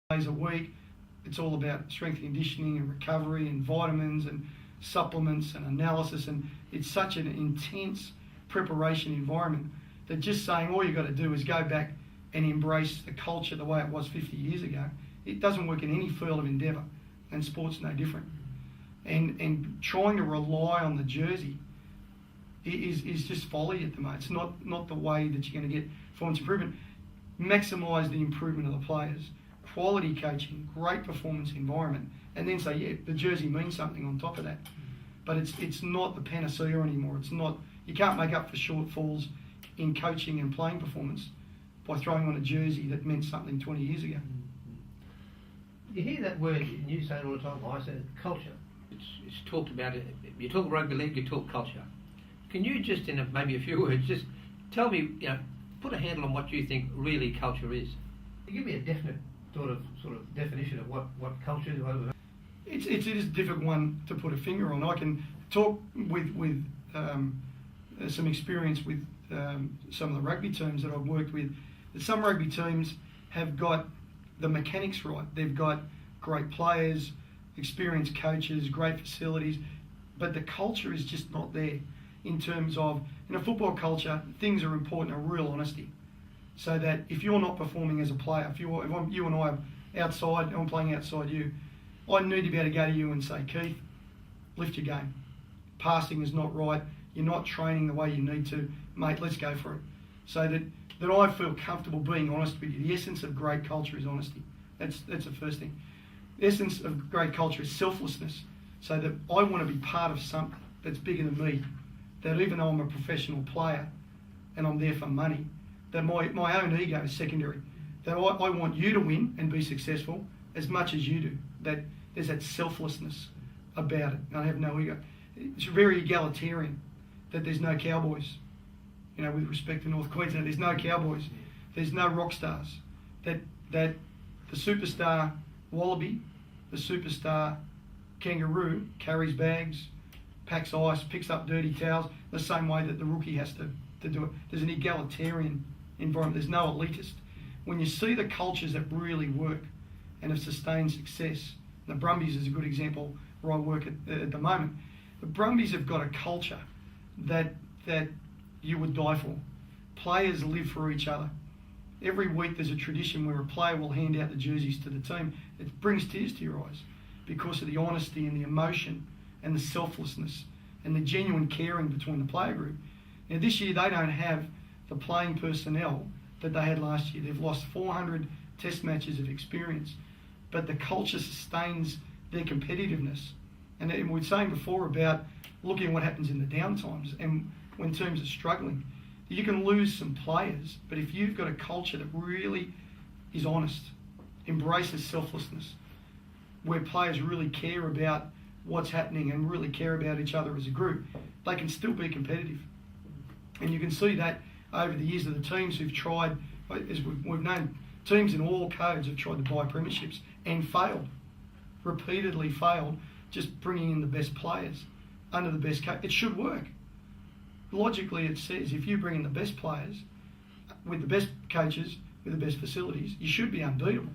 days a week. It's all about strength and conditioning and recovery and vitamins and supplements and analysis, and it's such an intense preparation environment that just saying all you've got to do is go back and embrace the culture the way it was 50 years ago, it doesn't work in any field of endeavour, and sport's no different. And trying to rely on the jersey is just folly at the moment. It's not the way that you're going to get performance improvement. Maximise the improvement of the players, quality coaching, great performance environment, and then say, yeah, the jersey means something on top of that. But it's not the panacea anymore. It's not. You can't make up for shortfalls in coaching and playing performance by throwing on a jersey that meant something 20 years ago. You hear that word, and you say it all the time, I say it, culture. It's talked about, you talk rugby league, you talk culture. Can you just, in maybe a few words, just tell me, put a handle on what you think really culture is? Give me a definite sort of definition of what culture is. It is a difficult one to put a finger on. I can talk with some experience with some of the rugby teams that I've worked with. Some rugby teams have got the mechanics right. They've got great players, experienced coaches, great facilities, but the culture is just not there in terms of, in a football culture, things are important, a real honesty. So that if you're not performing as a player, if you and I are outside, I'm playing outside you, I need to be able to go to you and say, Keith, lift your game. Passing is not right. You're not training the way you need to. Mate, let's go for it. So that I feel comfortable being honest with you. The essence of great culture is honesty. That's the first thing. The essence of great culture is selflessness. So that I want to be part of something that's bigger than me. That even though I'm a professional player and I'm there for money, that my own ego is secondary. That I want you to win and be successful as much as you do. That there's that selflessness about it. I have no ego. It's very egalitarian. That there's no cowboys. With respect to North Queensland, there's no cowboys. There's no rock stars. That the superstar wallaby, the superstar kangaroo carries bags, packs ice, picks up dirty towels, the same way that the rookie has to do it. There's an egalitarian environment. There's no elitist. When you see the cultures that really work and have sustained success, the Brumbies is a good example where I work at the moment. The Brumbies have got a culture that you would die for. Players live for each other. Every week there's a tradition where a player will hand out the jerseys to the team. It brings tears to your eyes because of the honesty and the emotion and the selflessness and the genuine caring between the player group. Now this year they don't have the playing personnel that they had last year. They've lost 400 test matches of experience, but the culture sustains their competitiveness. And we were saying before about looking at what happens in the downtimes and when teams are struggling. You can lose some players, but if you've got a culture that really is honest, embraces selflessness, where players really care about what's happening and really care about each other as a group, they can still be competitive. And you can see that over the years of the teams who've tried, as we've known, teams in all codes have tried to buy premierships and failed, repeatedly failed, just bringing in the best players under the best coach. It should work. Logically, it says if you bring in the best players with the best coaches, with the best facilities, you should be unbeatable.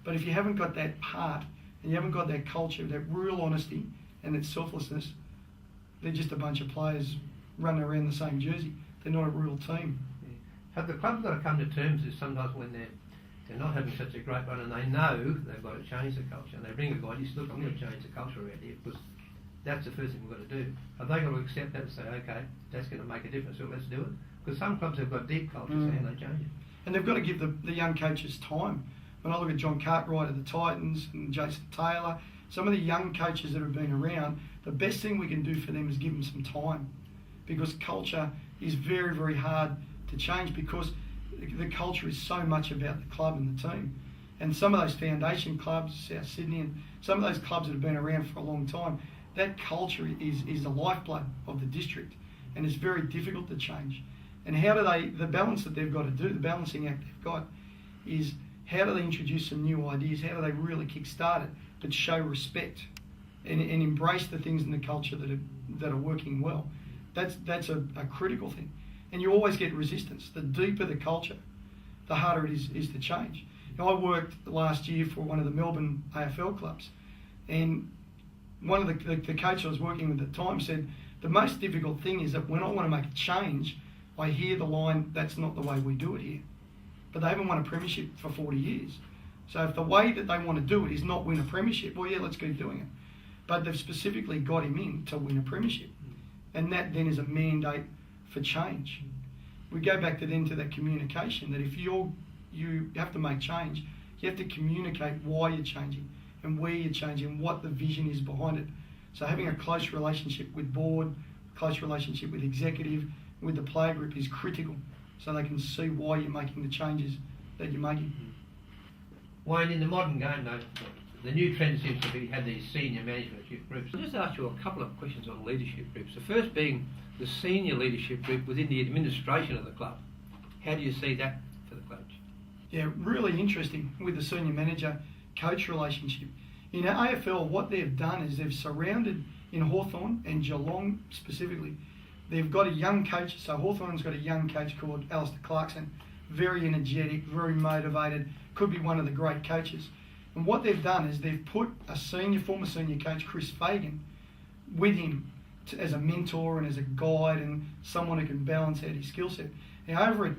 But if you haven't got that heart and you haven't got that culture, that real honesty and that selflessness, they're just a bunch of players running around the same jersey. They're not a real team. Yeah. Have the clubs got to come to terms with sometimes when they're not having such a great run and they know they've got to change the culture, and they bring a guy and he says, look, I'm going to change the culture around here because that's the first thing we've got to do. Have they got to accept that and say, okay, that's going to make a difference, so let's do it? Because some clubs have got deep cultures and they change it. And they've got to give the young coaches time. When I look at John Cartwright of the Titans and Jason Taylor, some of the young coaches that have been around, the best thing we can do for them is give them some time. Because culture is very, very hard to change because the culture is so much about the club and the team. And some of those foundation clubs, South Sydney, and some of those clubs that have been around for a long time, that culture is the lifeblood of the district, and it's very difficult to change. And how do the balance that they've got to do, the balancing act they've got, is how do they introduce some new ideas? How do they really kickstart it, but show respect and embrace the things in the culture that are working well? That's a critical thing. And you always get resistance. The deeper the culture, the harder it is to change. I worked last year for one of the Melbourne AFL clubs, and one of the coach I was working with at the time said, the most difficult thing is that when I want to make a change, I hear the line, that's not the way we do it here. But they haven't won a premiership for 40 years. So if the way that they want to do it is not win a premiership, well, yeah, let's keep doing it. But they've specifically got him in to win a premiership. And that then is a mandate for change. We go back to that communication, that if you have to make change, you have to communicate why you're changing and where you're changing, what the vision is behind it. So having a close relationship with board, close relationship with executive, with the player group is critical, so they can see why you're making the changes that you're making. Wayne, in the modern game though, the new trend seems to be have these senior management groups. I'll just ask you a couple of questions on leadership groups. The first being the senior leadership group within the administration of the club. How do you see that for the coach? Yeah, really interesting with the senior manager-coach relationship. In AFL, what they've done is they've surrounded, in Hawthorn and Geelong specifically, they've got a young coach. So Hawthorn's got a young coach called Alistair Clarkson, very energetic, very motivated, could be one of the great coaches. And what they've done is they've put a former senior coach, Chris Fagan, with him as a mentor and as a guide and someone who can balance out his skill set. Now over at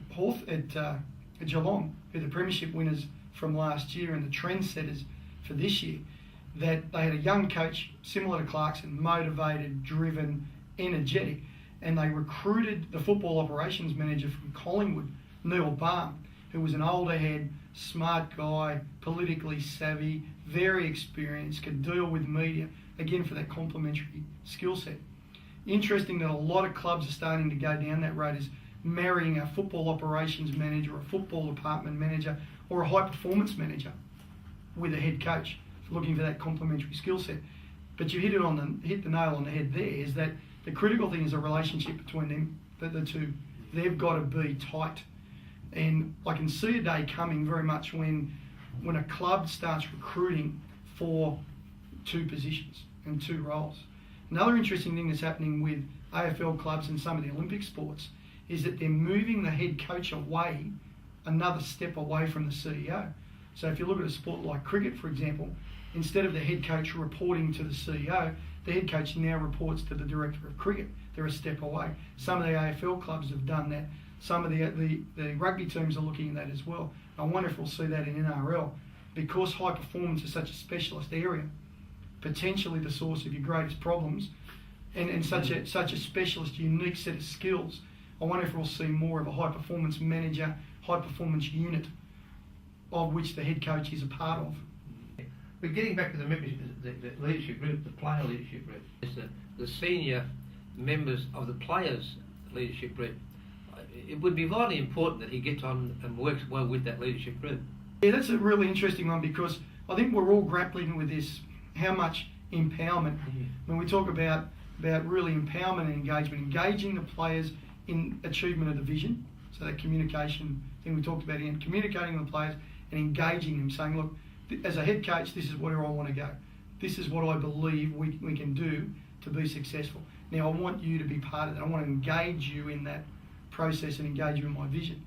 Geelong, who are the premiership winners from last year and the trendsetters for this year, that they had a young coach similar to Clarkson, motivated, driven, energetic, and they recruited the football operations manager from Collingwood, Neil Baum, who was an older head, smart guy, politically savvy, very experienced, could deal with media, again for that complementary skill set. Interesting that a lot of clubs are starting to go down that road, is marrying a football operations manager, a football department manager, or a high performance manager with a head coach, looking for that complementary skill set. But you hit the nail on the head there, is that the critical thing is a relationship between them, the two. They've got to be tight. And I can see a day coming very much when a club starts recruiting for two positions and two roles. Another interesting thing that's happening with AFL clubs and some of the Olympic sports is that they're moving the head coach away, another step away from the CEO. So if you look at a sport like cricket, for example, instead of the head coach reporting to the CEO, the head coach now reports to the director of cricket. They're a step away. Some of the AFL clubs have done that. Some of the rugby teams are looking at that as well. I wonder if we'll see that in NRL, because high performance is such a specialist area, potentially the source of your greatest problems, and such a specialist, unique set of skills. I wonder if we'll see more of a high performance manager, high performance unit, of which the head coach is a part of. But getting back to the membership, the leadership group, the player leadership group, is the senior members of the players' leadership group. It would be vitally important that he gets on and works well with that leadership group. Yeah, that's a really interesting one, because I think we're all grappling with this, how much empowerment. When we talk about really empowerment and engaging the players in achievement of the vision, so that communication thing we talked about again, communicating with the players and engaging them, saying, look, as a head coach, this is where I want to go. This is what I believe we can do to be successful. Now, I want you to be part of that. I want to engage you in that process and engage you in my vision.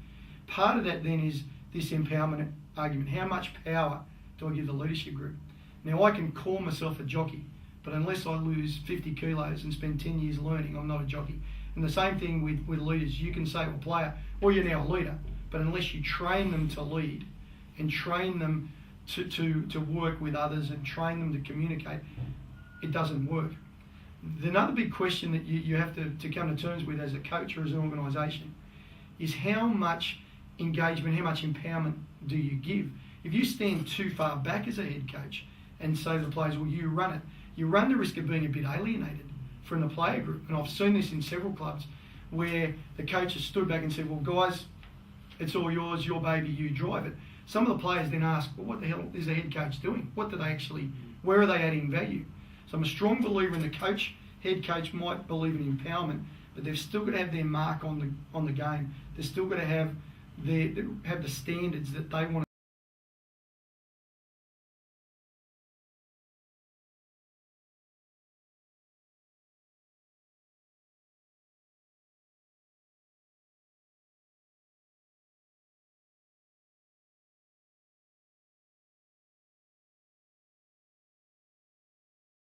Part of that then is this empowerment argument. How much power do I give the leadership group? Now, I can call myself a jockey, but unless I lose 50 kilos and spend 10 years learning, I'm not a jockey. And the same thing with leaders. You can say to a player, well, you're now a leader, but unless you train them to lead and train them to work with others and train them to communicate, it doesn't work. Another big question that you have to come to terms with as a coach or as an organisation is how much engagement, how much empowerment do you give? If you stand too far back as a head coach and say to the players, well, you run it, you run the risk of being a bit alienated from the player group. And I've seen this in several clubs where the coaches stood back and said, well, guys, it's all yours, your baby, you drive it. Some of the players then ask, well, what the hell is the head coach doing? What do they actually, where are they adding value? So I'm a strong believer in the coach. Head coach might believe in empowerment, but they've still got to have their mark on the game. They've still got to have the standards that they want